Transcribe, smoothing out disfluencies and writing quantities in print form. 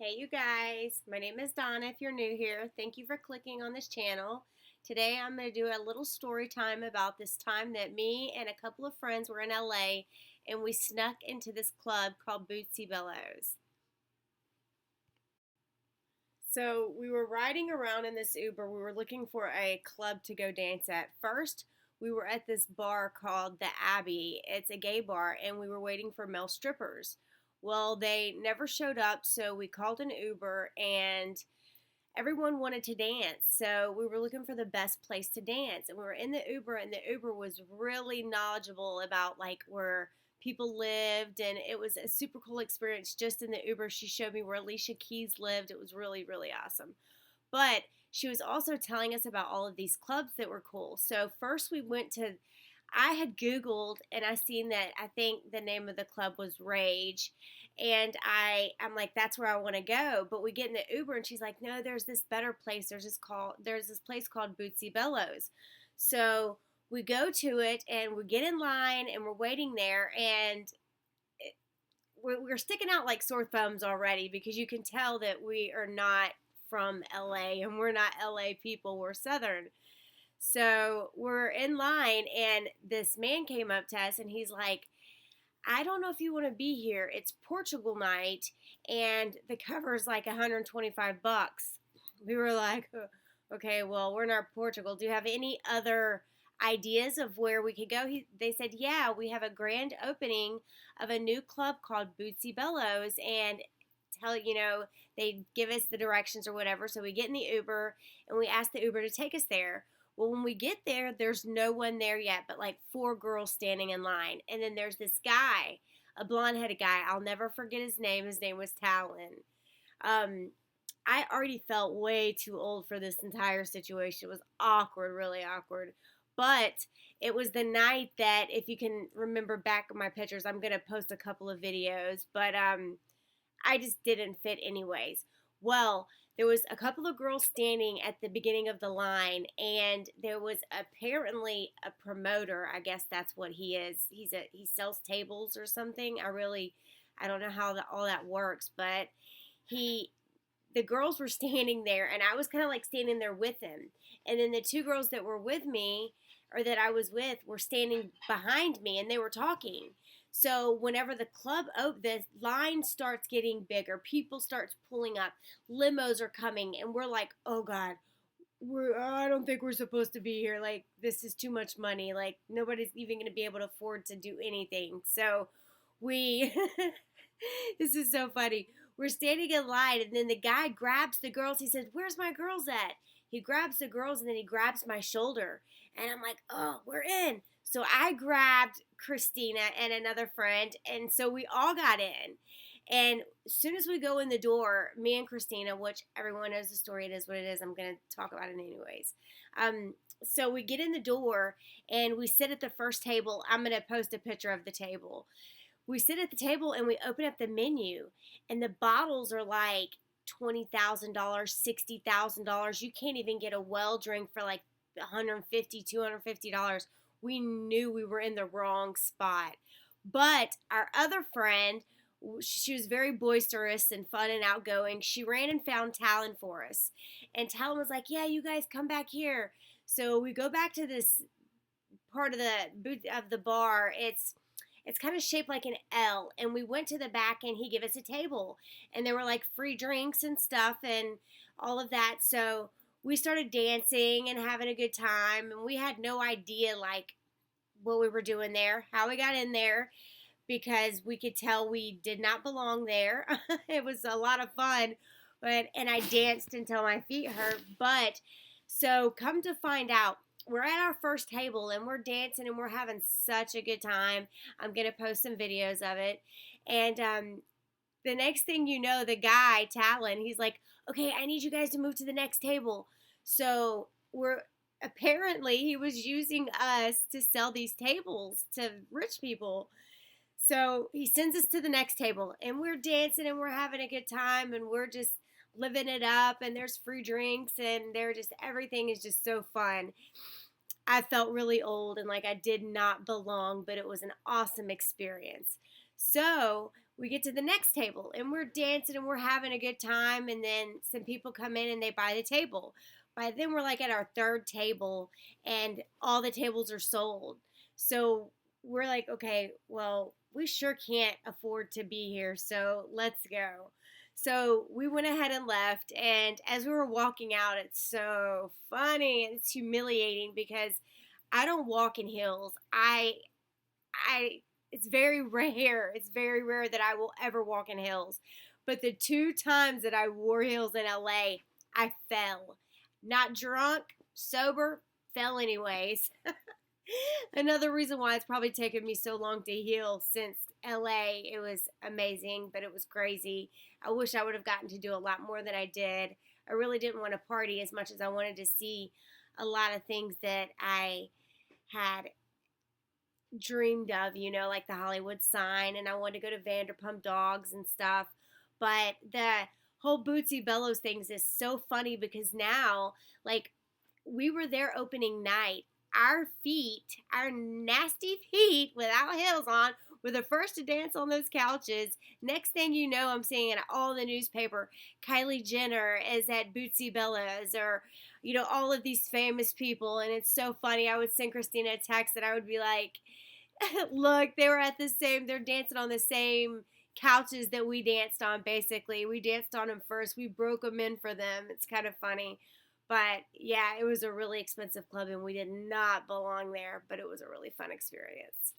Hey you guys, my name is Donna if you're new here. Thank you for clicking on this channel. Today I'm going to do a little story time about this time that me and a couple of friends were in LA and we snuck into this club called Bootsy Bellows. So we were riding around in this Uber. We were looking for a club to go dance at. First, we were at this bar called the Abbey. It's a gay bar, and we were waiting for male strippers. Well, they never showed up, so we called an Uber, and everyone wanted to dance. So we were looking for the best place to dance, and we were in the Uber, and the Uber was really knowledgeable about like where people lived, and it was a super cool experience. Just in the Uber, she showed me where Alicia Keys lived. It was really, really awesome. But she was also telling us about all of these clubs that were cool. So first we went to, I had Googled and I seen that I think the name of the club was Rage. And I'm like, that's where I want to go. But we get in the Uber and she's like, no, there's this better place. There's this place called Bootsy Bellows. So we go to it and we get in line and we're waiting there, and we're sticking out like sore thumbs already because you can tell that we are not from LA and we're not LA people, we're Southern. So we're in line and this man came up to us and he's like, I don't know if you want to be here. It's Portugal night and the cover is like 125 bucks. We were like, okay, well, we're not Portugal. Do you have any other ideas of where we could go? They said, yeah, we have a grand opening of a new club called Bootsy Bellows, and they give us the directions or whatever. So we get in the Uber and we ask the Uber to take us there. Well, when we get there, there's no one there yet, but like four girls standing in line. And then there's this guy, a blonde-headed guy. I'll never forget his name. His name was Talon. I already felt way too old for this entire situation. It was awkward, really awkward. But it was the night that, if you can remember back in my pictures, I'm going to post a couple of videos, but I just didn't fit anyways. Well, there was a couple of girls standing at the beginning of the line, and there was apparently a promoter. I guess that's what he is. He sells tables or something. I don't know how all that works, but the girls were standing there, and I was kind of like standing there with him. And then the two girls that were with me, or that I was with, were standing behind me, and they were talking. So whenever the line starts getting bigger, people starts pulling up, limos are coming, and we're like, oh God, I don't think we're supposed to be here. Like, this is too much money. Like, nobody's even going to be able to afford to do anything. So this is so funny. We're standing in line, and then the guy grabs the girls. He says, where's my girls at? He grabs the girls, and then he grabs my shoulder. And I'm like, oh, we're in. So I grabbed Christina and another friend, and so we all got in. And as soon as we go in the door, me and Christina, which everyone knows the story, it is what it is. I'm going to talk about it anyways. So we get in the door, and we sit at the first table. I'm going to post a picture of the table. We sit at the table, and we open up the menu, and the bottles are like $20,000, $60,000. You can't even get a well drink for like $150, $250. We knew we were in the wrong spot. But our other friend, she was very boisterous and fun and outgoing. She ran and found Talon for us. And Talon was like, yeah, you guys come back here. So we go back to this part of the bar. It's kind of shaped like an L, and we went to the back, and he gave us a table, and there were like free drinks and stuff and all of that. So we started dancing and having a good time, and we had no idea like what we were doing there, how we got in there, because we could tell we did not belong there. It was a lot of fun, and I danced until my feet hurt. But so come to find out, we're at our first table, and we're dancing, and we're having such a good time. I'm going to post some videos of it. And the next thing you know, the guy, Talon, he's like, okay, I need you guys to move to the next table. So apparently he was using us to sell these tables to rich people. So he sends us to the next table, and we're dancing, and we're having a good time, and we're just living it up, and there's free drinks, and everything is just so fun. I felt really old and like I did not belong, but it was an awesome experience. So we get to the next table and we're dancing and we're having a good time. And then some people come in and they buy the table. By then, we're like at our third table and all the tables are sold. So we're like, okay, well, we sure can't afford to be here. So let's go. So we went ahead and left, and as we were walking out, it's so funny and it's humiliating because I don't walk in heels. I it's very rare. It's very rare that I will ever walk in heels. But the two times that I wore heels in LA, I fell. Not drunk, sober, fell anyways. Another reason why it's probably taken me so long to heal since LA. It was amazing, but it was crazy. I wish I would have gotten to do a lot more than I did. I really didn't want to party as much as I wanted to see a lot of things that I had dreamed of, like the Hollywood sign, and I wanted to go to Vanderpump Dogs and stuff. But the whole Bootsy Bellows things is so funny because now, like, we were there opening night. Our feet, our nasty feet without heels on, were the first to dance on those couches. Next thing you know, I'm seeing in all the newspaper, Kylie Jenner is at Bootsy Bellows, or all of these famous people. And it's so funny. I would send Christina a text and I would be like, look, they're dancing on the same couches that we danced on, basically. We danced on them first. We broke them in for them. It's kind of funny. But yeah, it was a really expensive club and we did not belong there, but it was a really fun experience.